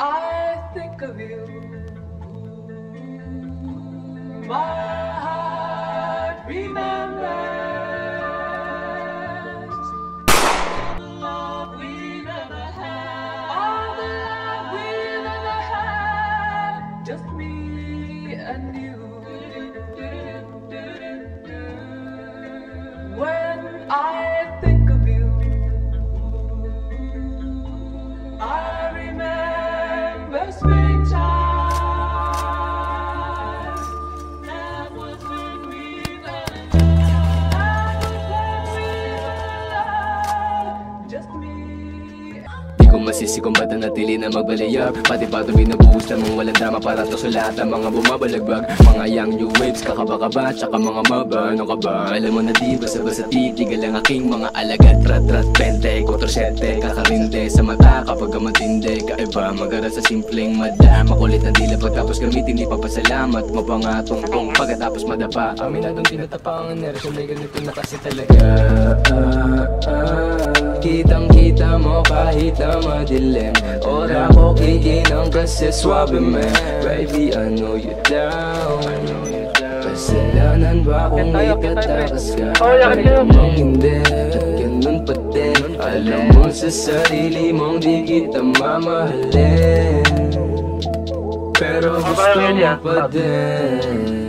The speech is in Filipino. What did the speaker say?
I think of you, my heart remembers all the love we never had, all the love we never had, just me and you. When I think of you, I remember springtime. That was when we fell in love. That was when we fell in love. Just me. Di ko masisi kung ba't nanatili na magbaliyab. Pati pa ito binubuhos namang walang drama para to sa lahat ng mga bumabalagbag. Mga young new waves, kakaba-kaba, tsaka mga maba. Ano ka ba? Alam mo na di basta-basta titigal ang aking mga alagad. Rat-rat, 20, 4-7, kakarinde sa mata kapag matindi. Kaiba, mag-aral sa simpleng mada. Makulit na dila pagtapos gamitin, di papasalamat mo pa nga tungkong pagkatapos madapa. Aminadong tinatapang enerasyon, may ganito na kasi talaga. Kitang-kita mo kahit na madilim. Ora ko kikinang kasi swabe man. Baby, I know you down. Kasalanan ba kung ikatakas ka? Alam hindi, ganun pa din. Alam mo sa sarili mong di kita mamahalin, pero gusto mo pa din.